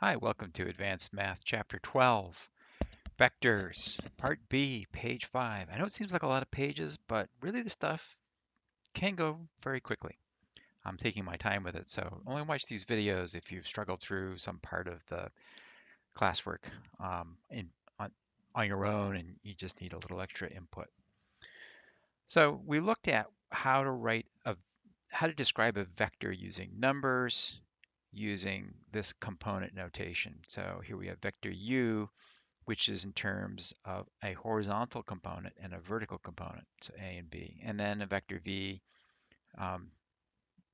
Hi, welcome to Advanced Math Chapter 12, Vectors, Part B, page 5. I know it seems like a lot of pages, but really the stuff can go very quickly. I'm taking my time with it, so only watch these videos if you've struggled through some part of the classwork in, on, on your own and you just need a little extra input. So we looked at how to describe a vector using numbers, using this component notation. So here we have vector u, which is in terms of a horizontal component and a vertical component, so A and B, and then a vector V um,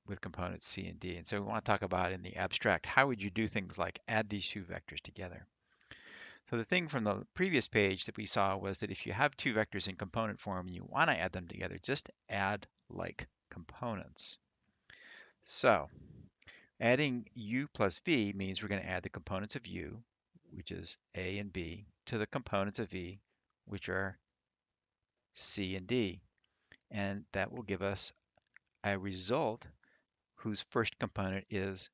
with components C and D. And so we want to talk about in the abstract, how would you do things like add these two vectors together? So the thing from the previous page that we saw was that if you have two vectors in component form and you want to add them together, just add like components. So adding u plus v means we're going to add the components of u, which is A and B, to the components of v, which are C and D. And that will give us a result whose first component is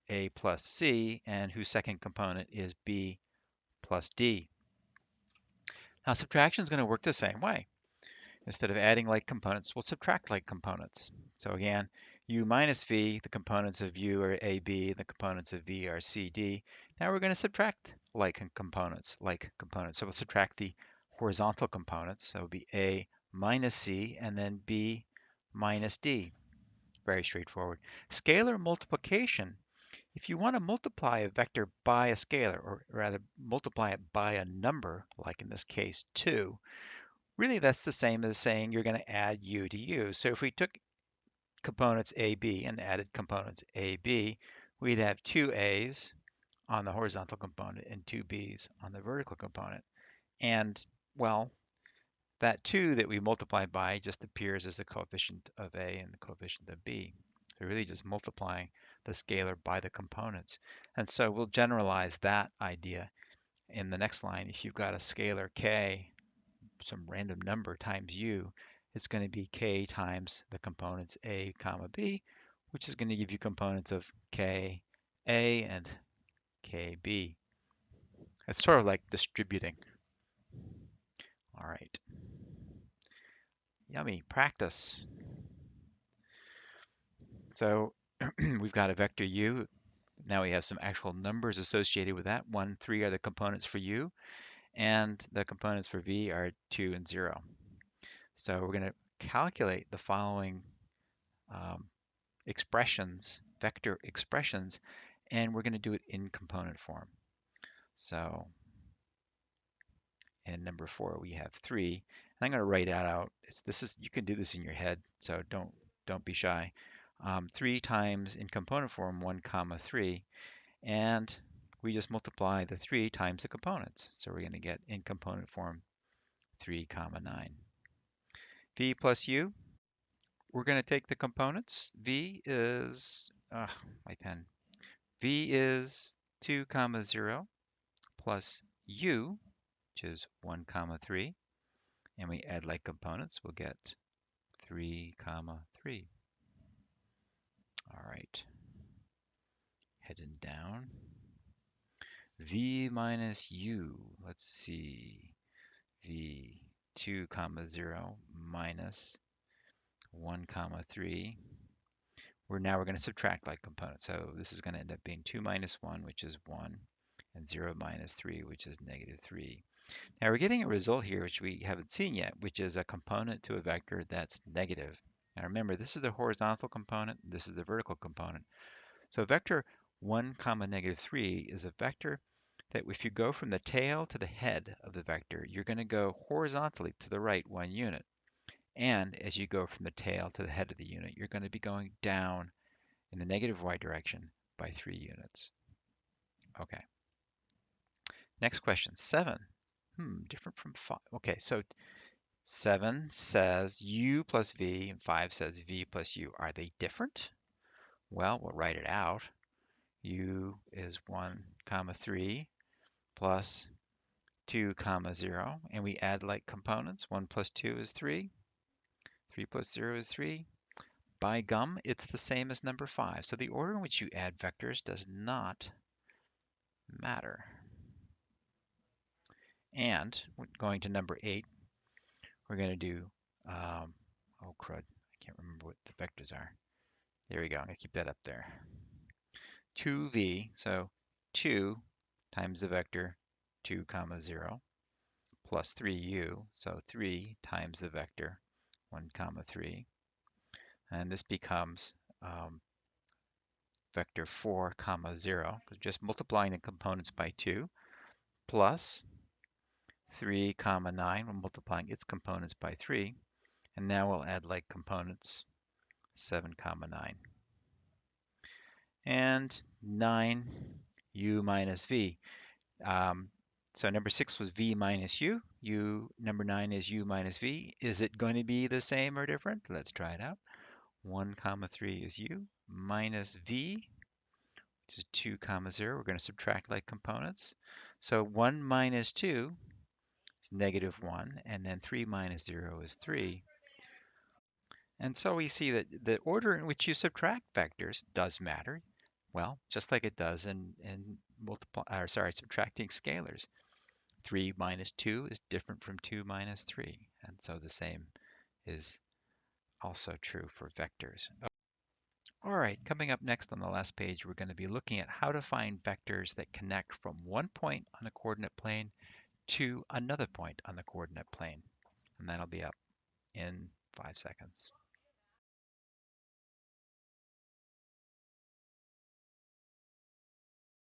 A plus C and whose second component is B plus D. Now subtraction is going to work the same way. Instead of adding like components, we'll subtract like components. So again, u minus v, the components of u are a, b, the components of v are c, d. Now we're going to subtract like components. So we'll subtract the horizontal components. So it'll be a minus c and then b minus d. Very straightforward. Scalar multiplication. If you want to multiply a vector by a scalar, or rather multiply it by a number, like in this case 2, really that's the same as saying you're going to add u to u. So if we took components AB and added components AB, we'd have two A's on the horizontal component and two B's on the vertical component. And, well, that 2 that we multiplied by just appears as the coefficient of A and the coefficient of B. So really just multiplying the scalar by the components. And so we'll generalize that idea in the next line. If you've got a scalar k, some random number times u, it's going to be k times the components A comma B, which is going to give you components of k A and k B. It's sort of like distributing. All right. Yummy. Practice. So we've got a vector u. Now we have some actual numbers associated with that. 1, 3 are the components for u, and the components for v are 2 and 0. So we're going to calculate the following um, expressions, vector expressions, and we're going to do it in component form. So in number 4 we have 3, and I'm going to write that out. You can do this in your head, so don't be shy. 3 times in component form 1 comma 3, and we just multiply the 3 times the components. So we're going to get in component form 3 comma 9. V plus u, we're going to take the components. V is, my pen. V is 2 comma 0 plus u, which is 1 comma 3, and we add like components, we'll get 3 comma 3. All right, heading down. V minus u, let's see, v 2 comma 0 minus 1 comma 3. We're going to subtract like components, so this is going to end up being 2 minus 1, which is 1, and 0 minus 3, which is negative 3. Now we're getting a result here which we haven't seen yet, which is a component to a vector that's negative. Now remember, this is the horizontal component, this is the vertical component. So vector 1 comma negative 3 is a vector that if you go from the tail to the head of the vector, you're going to go horizontally to the right 1 unit. And as you go from the tail to the head of the unit, you're going to be going down in the negative y direction by 3 units. Okay. Next question, 7. Different from 5. Okay, so 7 says u plus v, and 5 says v plus u. Are they different? Well, we'll write it out. U is 1 comma 3 plus 2 comma 0, and we add like components. 1 plus 2 is 3. 3 plus 0 is 3. By gum, it's the same as number 5. So the order in which you add vectors does not matter. And going to number 8, we're going to do, oh crud, I can't remember what the vectors are. There we go, I'm going to keep that up there. 2v, so 2 times the vector 2 comma 0 plus 3u, so 3 times the vector 1 comma 3. And this becomes vector 4 comma 0, just multiplying the components by 2, plus 3 comma 9, we're multiplying its components by 3, and now we'll add like components 7 comma 9. And 9 u minus v. So number 6 was v minus u. Number 9 is u minus v. Is it going to be the same or different? Let's try it out. 1 comma 3 is u minus v, which is 2 comma 0. We're going to subtract like components. So 1 minus 2 is negative 1, and then 3 minus 0 is 3. And so we see that the order in which you subtract vectors does matter. Well, just like it does in subtracting scalars. 3 minus 2 is different from 2 minus 3. And so the same is also true for vectors. All right, coming up next on the last page, we're going to be looking at how to find vectors that connect from one point on the coordinate plane to another point on the coordinate plane. And that'll be up in 5 seconds.